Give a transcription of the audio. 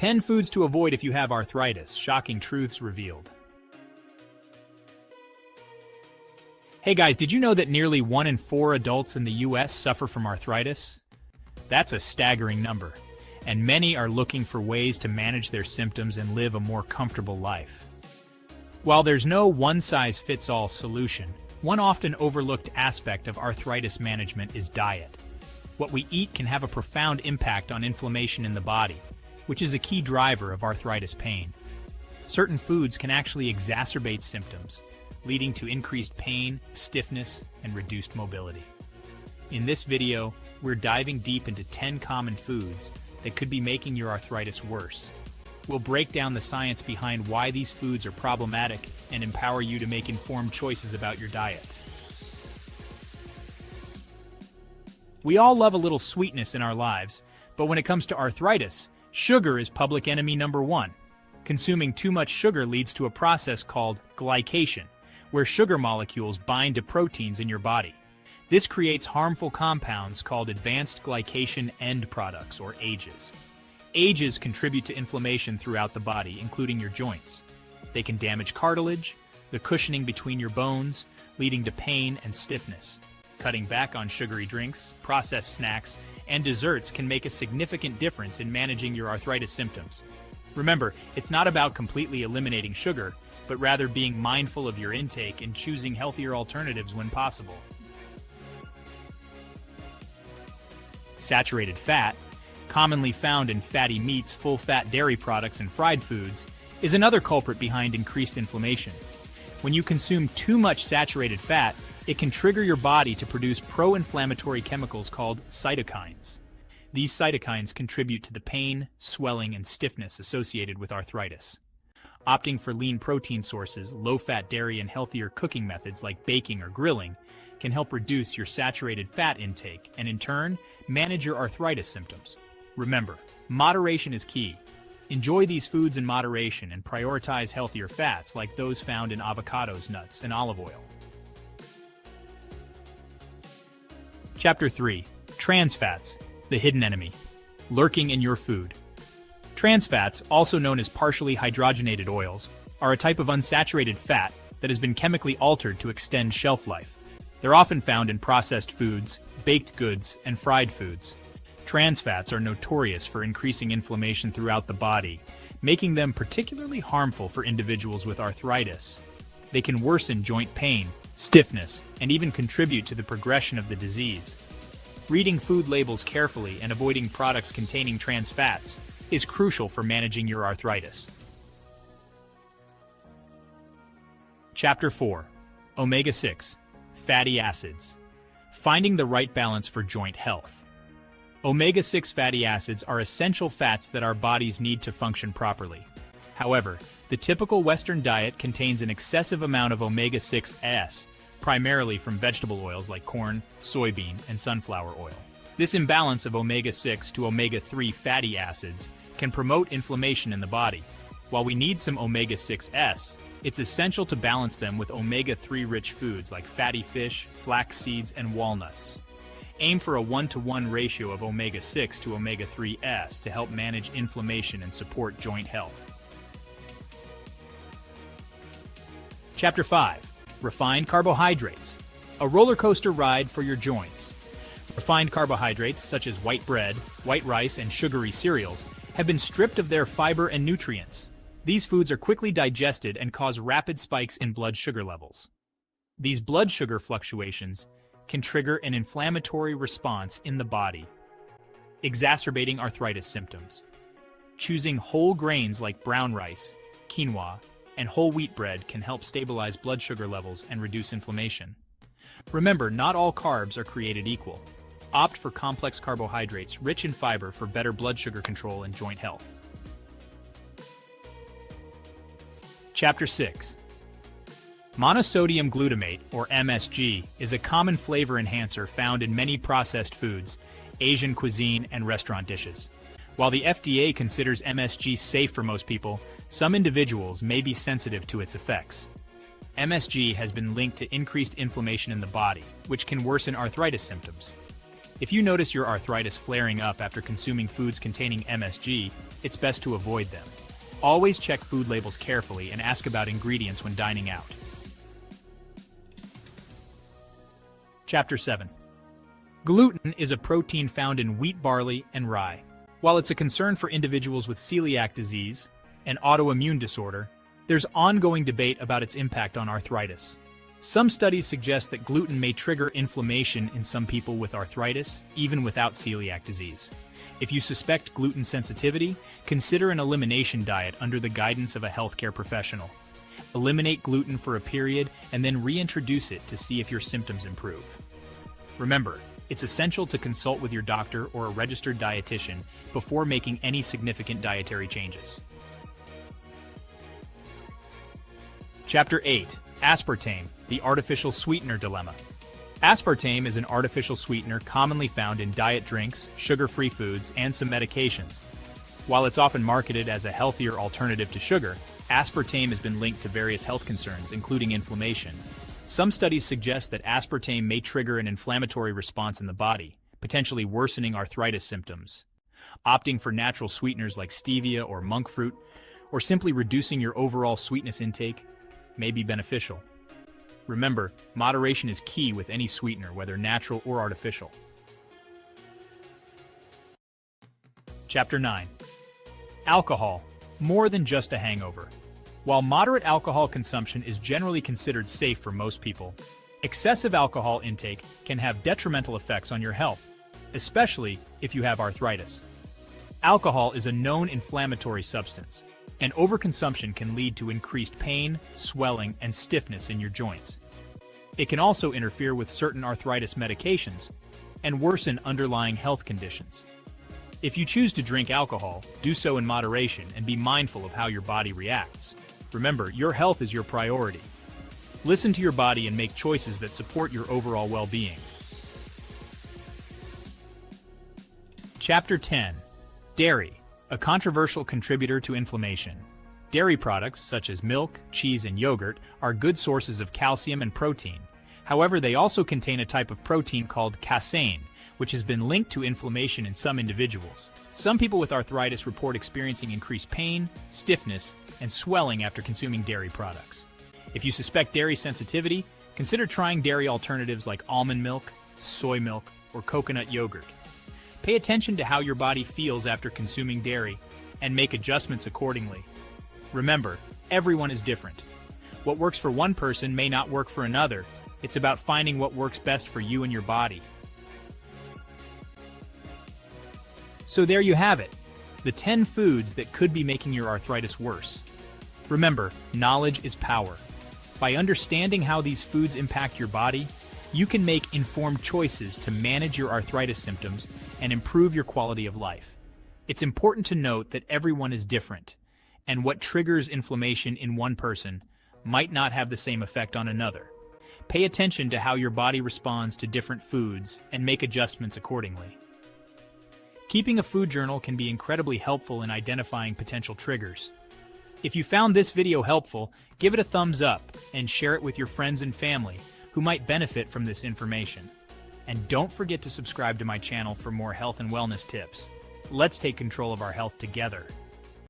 10 foods to avoid if you have arthritis. Shocking truths revealed. Hey guys, did you know that nearly 1 in 4 adults in the US suffer from arthritis? That's a staggering number, and many are looking for ways to manage their symptoms and live a more comfortable life. While there's no one-size-fits-all solution, one often overlooked aspect of arthritis management is diet. What we eat can have a profound impact on inflammation in the body, which is a key driver of arthritis pain. Certain foods can actually exacerbate symptoms, leading to increased pain, stiffness, and reduced mobility. In this video, we're diving deep into 10 common foods that could be making your arthritis worse. We'll break down the science behind why these foods are problematic and empower you to make informed choices about your diet. We all love a little sweetness in our lives, but when it comes to arthritis, sugar is public enemy number 1. Consuming too much sugar leads to a process called glycation, where sugar molecules bind to proteins in your body. This creates harmful compounds called advanced glycation end products, or AGEs. AGEs contribute to inflammation throughout the body, including your joints. They can damage cartilage, the cushioning between your bones, leading to pain and stiffness. Cutting back on sugary drinks, processed snacks, and desserts can make a significant difference in managing your arthritis symptoms. Remember, it's not about completely eliminating sugar, but rather being mindful of your intake and choosing healthier alternatives when possible. Saturated fat, commonly found in fatty meats, full-fat dairy products, and fried foods, is another culprit behind increased inflammation. When you consume too much saturated fat, it can trigger your body to produce pro-inflammatory chemicals called cytokines. These cytokines contribute to the pain, swelling, and stiffness associated with arthritis. Opting for lean protein sources, low-fat dairy, and healthier cooking methods like baking or grilling can help reduce your saturated fat intake and, in turn, manage your arthritis symptoms. Remember, moderation is key. Enjoy these foods in moderation and prioritize healthier fats like those found in avocados, nuts, and olive oil. Chapter 3. Trans fats, the hidden enemy. Lurking in your food. Trans fats, also known as partially hydrogenated oils, are a type of unsaturated fat that has been chemically altered to extend shelf life. They're often found in processed foods, baked goods, and fried foods. Trans fats are notorious for increasing inflammation throughout the body, making them particularly harmful for individuals with arthritis. They can worsen joint pain, stiffness, and even contribute to the progression of the disease. Reading food labels carefully and avoiding products containing trans fats is crucial for managing your arthritis. Chapter 4. Omega-6. Fatty acids. Finding the right balance for joint health. Omega-6 fatty acids are essential fats that our bodies need to function properly. However, the typical Western diet contains an excessive amount of omega-6s, primarily from vegetable oils like corn, soybean, and sunflower oil. This imbalance of omega-6 to omega-3 fatty acids can promote inflammation in the body. While we need some omega-6s, it's essential to balance them with omega-3 rich foods like fatty fish, flax seeds, and walnuts. Aim for a 1-to-1 ratio of omega-6 to omega-3s to help manage inflammation and support joint health. Chapter 5. Refined carbohydrates. A roller coaster ride for your joints. Refined carbohydrates such as white bread, white rice, and sugary cereals have been stripped of their fiber and nutrients. These foods are quickly digested and cause rapid spikes in blood sugar levels. These blood sugar fluctuations can trigger an inflammatory response in the body, exacerbating arthritis symptoms. Choosing whole grains like brown rice, quinoa, and whole wheat bread can help stabilize blood sugar levels and reduce inflammation. Remember, not all carbs are created equal. Opt for complex carbohydrates rich in fiber for better blood sugar control and joint health. Chapter 6. Monosodium glutamate, or MSG, is a common flavor enhancer found in many processed foods, Asian cuisine, and restaurant dishes. While the FDA considers MSG safe for most people, some individuals may be sensitive to its effects. MSG has been linked to increased inflammation in the body, which can worsen arthritis symptoms. If you notice your arthritis flaring up after consuming foods containing MSG, it's best to avoid them. Always check food labels carefully and ask about ingredients when dining out. Chapter 7. Gluten is a protein found in wheat, barley, and rye. While it's a concern for individuals with celiac disease, an autoimmune disorder, there's ongoing debate about its impact on arthritis. Some studies suggest that gluten may trigger inflammation in some people with arthritis, even without celiac disease. If you suspect gluten sensitivity, consider an elimination diet under the guidance of a healthcare professional. Eliminate gluten for a period and then reintroduce it to see if your symptoms improve. Remember, it's essential to consult with your doctor or a registered dietitian before making any significant dietary changes. Chapter 8. Aspartame, the artificial sweetener dilemma. Aspartame is an artificial sweetener commonly found in diet drinks, sugar-free foods, and some medications. While it's often marketed as a healthier alternative to sugar, aspartame has been linked to various health concerns, including inflammation. Some studies suggest that aspartame may trigger an inflammatory response in the body, potentially worsening arthritis symptoms. Opting for natural sweeteners like stevia or monk fruit, or simply reducing your overall sweetness intake, may be beneficial. Remember, moderation is key with any sweetener, whether natural or artificial. Chapter 9. Alcohol, more than just a hangover. While moderate alcohol consumption is generally considered safe for most people, excessive alcohol intake can have detrimental effects on your health, especially if you have arthritis. Alcohol is a known inflammatory substance, and overconsumption can lead to increased pain, swelling, and stiffness in your joints. It can also interfere with certain arthritis medications and worsen underlying health conditions. If you choose to drink alcohol, do so in moderation and be mindful of how your body reacts. Remember, your health is your priority. Listen to your body and make choices that support your overall well-being. Chapter 10. Dairy, a controversial contributor to inflammation. Dairy products, such as milk, cheese, and yogurt, are good sources of calcium and protein. However, they also contain a type of protein called casein, which has been linked to inflammation in some individuals. Some people with arthritis report experiencing increased pain, stiffness, and swelling after consuming dairy products. If you suspect dairy sensitivity, consider trying dairy alternatives like almond milk, soy milk, or coconut yogurt. Pay attention to how your body feels after consuming dairy and make adjustments accordingly. Remember, everyone is different. What works for one person may not work for another. It's about finding what works best for you and your body. So there you have it, the 10 foods that could be making your arthritis worse. Remember, knowledge is power. By understanding how these foods impact your body, you can make informed choices to manage your arthritis symptoms and improve your quality of life. It's important to note that everyone is different, and what triggers inflammation in one person might not have the same effect on another. Pay attention to how your body responds to different foods and make adjustments accordingly. Keeping a food journal can be incredibly helpful in identifying potential triggers. If you found this video helpful, give it a thumbs up and share it with your friends and family who might benefit from this information. And don't forget to subscribe to my channel for more health and wellness tips. Let's take control of our health together.